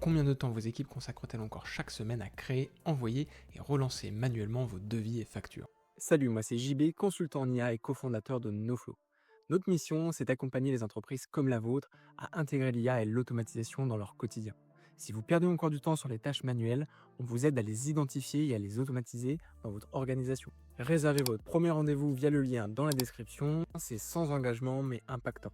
combien de temps vos équipes consacrent-elles encore chaque semaine à créer, envoyer et relancer manuellement vos devis et factures? Salut, moi c'est JB, consultant en IA et cofondateur de NoFlow. Notre mission, c'est d'accompagner les entreprises comme la vôtre à intégrer l'IA et l'automatisation dans leur quotidien. Si vous perdez encore du temps sur les tâches manuelles, on vous aide à les identifier et à les automatiser dans votre organisation. Réservez votre premier rendez-vous via le lien dans la description, c'est sans engagement mais impactant.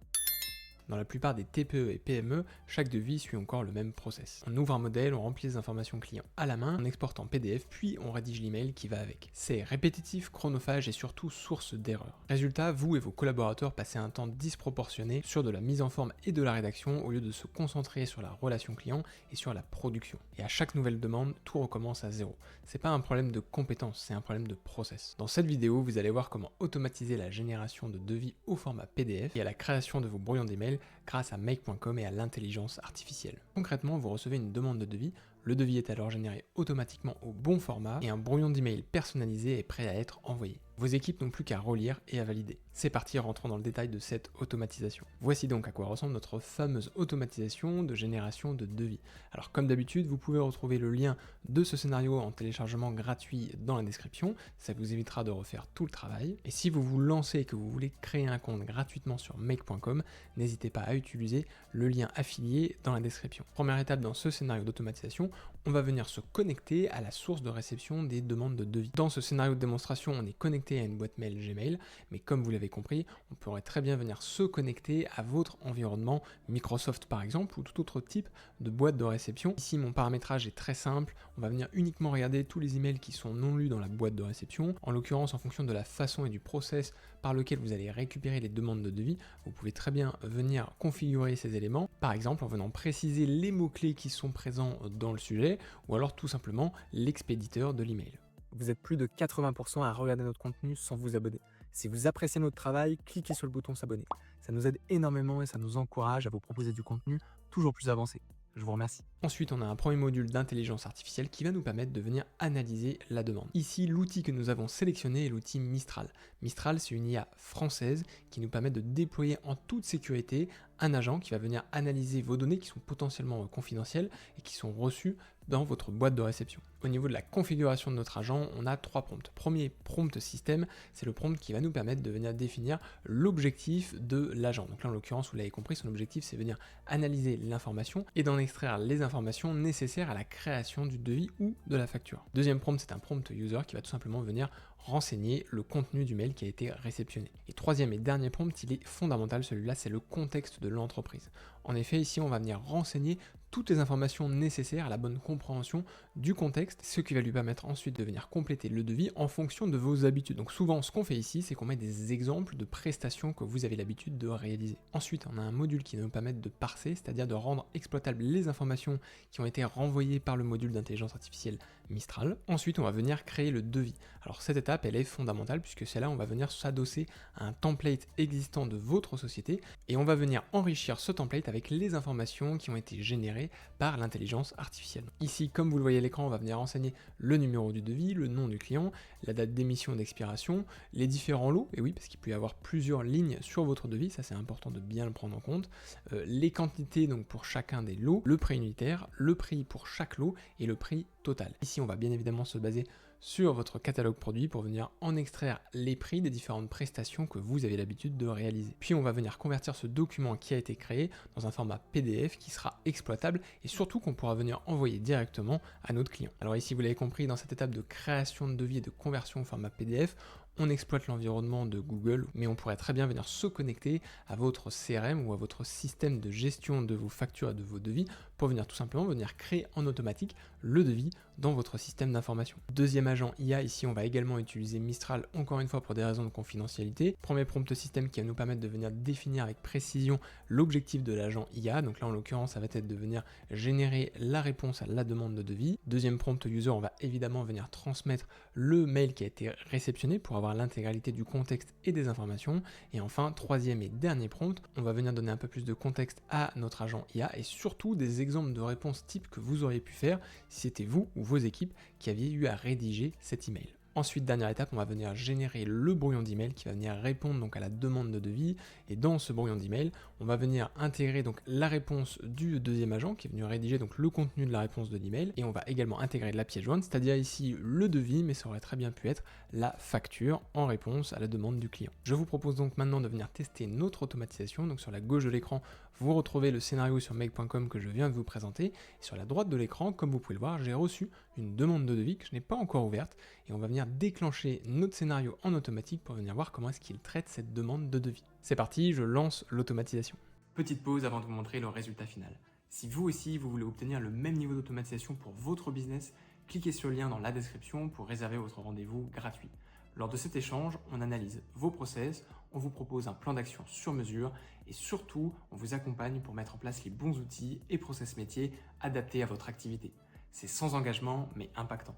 Dans la plupart des TPE et PME, chaque devis suit encore le même process. On ouvre un modèle, on remplit les informations clients à la main, on exporte en PDF, puis on rédige l'email qui va avec. C'est répétitif, chronophage et surtout source d'erreurs. Résultat, vous et vos collaborateurs passez un temps disproportionné sur de la mise en forme et de la rédaction au lieu de se concentrer sur la relation client et sur la production. Et à chaque nouvelle demande, tout recommence à zéro. C'est pas un problème de compétence, c'est un problème de process. Dans cette vidéo, vous allez voir comment automatiser la génération de devis au format PDF et à la création de vos brouillons d'email grâce à Make.com et à l'intelligence artificielle. Concrètement, vous recevez une demande de devis, le devis est alors généré automatiquement au bon format et un brouillon d'email personnalisé est prêt à être envoyé. Vos équipes n'ont plus qu'à relire et à valider. C'est parti, rentrons dans le détail de cette automatisation. Voici donc à quoi ressemble notre fameuse automatisation de génération de devis. Alors comme d'habitude, vous pouvez retrouver le lien de ce scénario en téléchargement gratuit dans la description, ça vous évitera de refaire tout le travail. Et si vous vous lancez et que vous voulez créer un compte gratuitement sur Make.com, n'hésitez pas à utiliser le lien affilié dans la description. Première étape dans ce scénario d'automatisation, on va venir se connecter à la source de réception des demandes de devis. Dans ce scénario de démonstration, on est connecté à une boîte mail Gmail, mais comme vous l'avez compris, on pourrait très bien venir se connecter à votre environnement Microsoft par exemple, ou tout autre type de boîte de réception. Ici, mon paramétrage est très simple, on va venir uniquement regarder tous les emails qui sont non lus dans la boîte de réception. En l'occurrence, en fonction de la façon et du process par lequel vous allez récupérer les demandes de devis, vous pouvez très bien venir configurer ces éléments, par exemple en venant préciser les mots-clés qui sont présents dans le sujet, ou alors tout simplement l'expéditeur de l'email. Vous êtes plus de 80% à regarder notre contenu sans vous abonner. Si vous appréciez notre travail, cliquez sur le bouton s'abonner. Ça nous aide énormément et ça nous encourage à vous proposer du contenu toujours plus avancé. Je vous remercie. Ensuite, on a un premier module d'intelligence artificielle qui va nous permettre de venir analyser la demande. Ici, l'outil que nous avons sélectionné est l'outil Mistral. Mistral, c'est une IA française qui nous permet de déployer en toute sécurité un agent qui va venir analyser vos données qui sont potentiellement confidentielles et qui sont reçues dans votre boîte de réception. Au niveau de la configuration de notre agent, on a 3 prompts. Premier prompt système, c'est le prompt qui va nous permettre de venir définir l'objectif de l'agent. Donc là, en l'occurrence, vous l'avez compris, son objectif, c'est venir analyser l'information et d'en extraire les informations nécessaires à la création du devis ou de la facture. Deuxième prompt, c'est un prompt user qui va tout simplement venir renseigner le contenu du mail qui a été réceptionné. Et troisième et dernier prompt, il est fondamental, celui-là, c'est le contexte de l'entreprise. En effet, ici, on va venir renseigner toutes les informations nécessaires à la bonne compréhension du contexte, ce qui va lui permettre ensuite de venir compléter le devis en fonction de vos habitudes. Donc souvent, ce qu'on fait ici, c'est qu'on met des exemples de prestations que vous avez l'habitude de réaliser. Ensuite, on a un module qui va nous permettre de parser, c'est-à-dire de rendre exploitables les informations qui ont été renvoyées par le module d'intelligence artificielle Mistral. Ensuite, on va venir créer le devis. Alors cette étape, elle est fondamentale puisque c'est là où on va venir s'adosser à un template existant de votre société et on va venir enrichir ce template avec les informations qui ont été générées par l'intelligence artificielle. Ici, comme vous le voyez à l'écran, on va venir renseigner le numéro du devis, le nom du client, la date d'émission et d'expiration, les différents lots, et oui, parce qu'il peut y avoir plusieurs lignes sur votre devis, ça c'est important de bien le prendre en compte, les quantités donc pour chacun des lots, le prix unitaire, le prix pour chaque lot et le prix total. Ici, on va bien évidemment se baser sur votre catalogue produit pour venir en extraire les prix des différentes prestations que vous avez l'habitude de réaliser. Puis on va venir convertir ce document qui a été créé dans un format PDF qui sera exploitable et surtout qu'on pourra venir envoyer directement à notre client. Alors ici, vous l'avez compris, dans cette étape de création de devis et de conversion au format PDF, on exploite l'environnement de Google, mais on pourrait très bien venir se connecter à votre CRM ou à votre système de gestion de vos factures et de vos devis pour venir tout simplement venir créer en automatique le devis dans votre système d'information. Deuxième agent IA, ici on va également utiliser Mistral encore une fois pour des raisons de confidentialité. Premier prompt système qui va nous permettre de venir définir avec précision l'objectif de l'agent IA, donc là en l'occurrence ça va être de venir générer la réponse à la demande de devis. Deuxième prompt user, on va évidemment venir transmettre le mail qui a été réceptionné pour avoir l'intégralité du contexte et des informations. Et enfin, troisième et dernier prompt, on va venir donner un peu plus de contexte à notre agent IA et surtout des exemples de réponses types que vous auriez pu faire si c'était vous ou vos équipes qui aviez eu à rédiger cet email. Ensuite, dernière étape, on va venir générer le brouillon d'email qui va venir répondre donc à la demande de devis. Et dans ce brouillon d'email, On va venir intégrer donc la réponse du deuxième agent qui est venu rédiger donc le contenu de la réponse de l'email, et on va également intégrer la pièce jointe, c'est-à-dire ici le devis, mais ça aurait très bien pu être la facture en réponse à la demande du client. Je vous propose donc maintenant de venir tester notre automatisation. Donc sur la gauche de l'écran, vous retrouvez le scénario sur make.com que je viens de vous présenter. Et sur la droite de l'écran, comme vous pouvez le voir, j'ai reçu une demande de devis que je n'ai pas encore ouverte, et on va venir déclencher notre scénario en automatique pour venir voir comment est-ce qu'il traite cette demande de devis. C'est parti, je lance l'automatisation. Petite pause avant de vous montrer le résultat final. Si vous aussi, vous voulez obtenir le même niveau d'automatisation pour votre business, cliquez sur le lien dans la description pour réserver votre rendez-vous gratuit. Lors de cet échange, on analyse vos process, on vous propose un plan d'action sur mesure et surtout, on vous accompagne pour mettre en place les bons outils et process métiers adaptés à votre activité. C'est sans engagement mais impactant.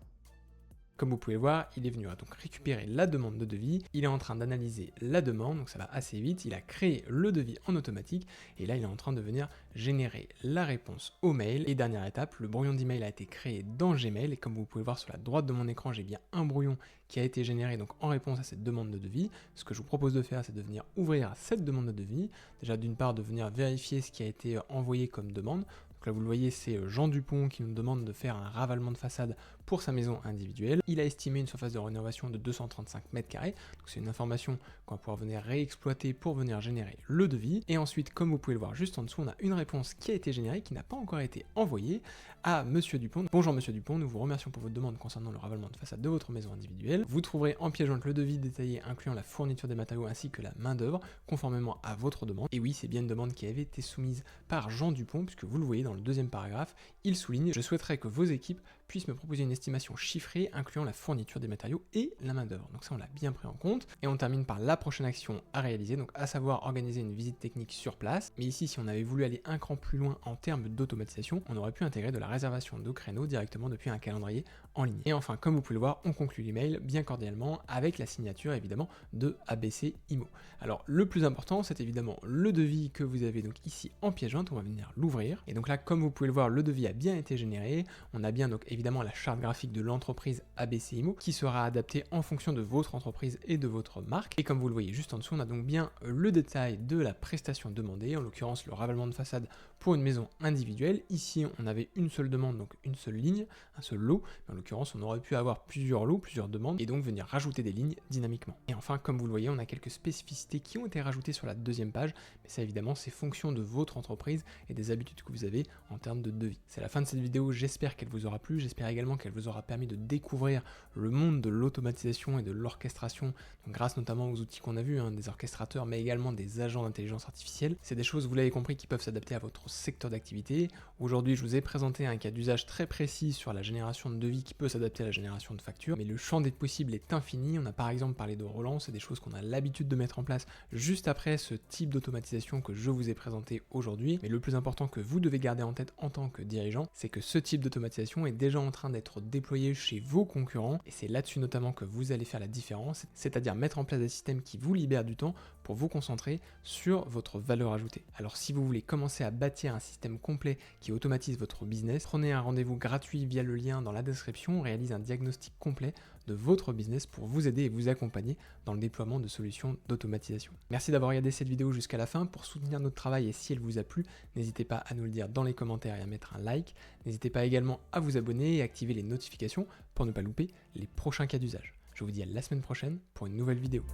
Comme vous pouvez voir, il est venu donc récupérer la demande de devis, il est en train d'analyser la demande, donc ça va assez vite, il a créé le devis en automatique, et là il est en train de venir générer la réponse au mail. Et dernière étape, le brouillon d'email a été créé dans Gmail, et comme vous pouvez voir sur la droite de mon écran, j'ai bien un brouillon qui a été généré donc en réponse à cette demande de devis. Ce que je vous propose de faire, c'est de venir ouvrir cette demande de devis, déjà d'une part de venir vérifier ce qui a été envoyé comme demande. Là, vous le voyez, c'est Jean Dupont qui nous demande de faire un ravalement de façade pour sa maison individuelle. Il a estimé une surface de rénovation de 235 m². Donc c'est une information qu'on va pouvoir venir réexploiter pour venir générer le devis. Et ensuite, comme vous pouvez le voir juste en dessous, on a une réponse qui a été générée, qui n'a pas encore été envoyée à Monsieur Dupont. Bonjour Monsieur Dupont, nous vous remercions pour votre demande concernant le ravalement de façade de votre maison individuelle. Vous trouverez en pièce jointe le devis détaillé incluant la fourniture des matériaux ainsi que la main d'œuvre, conformément à votre demande. Et oui, c'est bien une demande qui avait été soumise par Jean Dupont, puisque vous le voyez dans le deuxième paragraphe, il souligne: je souhaiterais que vos équipes puissent me proposer une estimation chiffrée incluant la fourniture des matériaux et la main d'œuvre. Donc ça, on l'a bien pris en compte. Et on termine par la prochaine action à réaliser, donc à savoir organiser une visite technique sur place. Mais ici, si on avait voulu aller un cran plus loin en termes d'automatisation, on aurait pu intégrer de la réservation de créneaux directement depuis un calendrier en ligne. Et enfin, comme vous pouvez le voir, on conclut l'email bien cordialement avec la signature évidemment de ABC IMO. Alors le plus important, c'est évidemment le devis que vous avez donc ici en pièce jointe. On va venir l'ouvrir. Et donc là, comme vous pouvez le voir, le devis a bien été généré. On a bien donc évidemment la charte graphique de l'entreprise ABC IMO qui sera adaptée en fonction de votre entreprise et de votre marque. Et comme vous le voyez juste en dessous, on a donc bien le détail de la prestation demandée, en l'occurrence le ravalement de façade pour une maison individuelle. Ici, on avait une seule demande, donc une seule ligne, un seul lot. Mais en l'occurrence, on aurait pu avoir plusieurs lots, plusieurs demandes, et donc venir rajouter des lignes dynamiquement. Et enfin, comme vous le voyez, on a quelques spécificités qui ont été rajoutées sur la deuxième page, mais ça évidemment, c'est fonction de votre entreprise et des habitudes que vous avez en termes de devis. C'est la fin de cette vidéo, j'espère qu'elle vous aura plu, j'espère également qu'elle vous aura permis de découvrir le monde de l'automatisation et de l'orchestration, grâce notamment aux outils qu'on a vus, des orchestrateurs, mais également des agents d'intelligence artificielle. C'est des choses, vous l'avez compris, qui peuvent s'adapter à votre secteur d'activité. Aujourd'hui, je vous ai présenté un cas d'usage très précis sur la génération de devis qui peut s'adapter à la génération de factures, mais le champ des possibles est infini. On a par exemple parlé de relance, c'est des choses qu'on a l'habitude de mettre en place juste après ce type d'automatisation que je vous ai présenté aujourd'hui. Mais le plus important que vous devez garder en tête en tant que dirigeant, c'est que ce type d'automatisation est déjà en train d'être déployé chez vos concurrents, et c'est là-dessus notamment que vous allez faire la différence, c'est-à-dire mettre en place des systèmes qui vous libèrent du temps pour vous concentrer sur votre valeur ajoutée. Alors si vous voulez commencer à bâtir un système complet qui automatise votre business, prenez un rendez-vous gratuit via le lien dans la description, on réalise un diagnostic complet de votre business pour vous aider et vous accompagner dans le déploiement de solutions d'automatisation. Merci d'avoir regardé cette vidéo jusqu'à la fin. Pour soutenir notre travail et si elle vous a plu, n'hésitez pas à nous le dire dans les commentaires et à mettre un like. N'hésitez pas également à vous abonner et activer les notifications pour ne pas louper les prochains cas d'usage. Je vous dis à la semaine prochaine pour une nouvelle vidéo.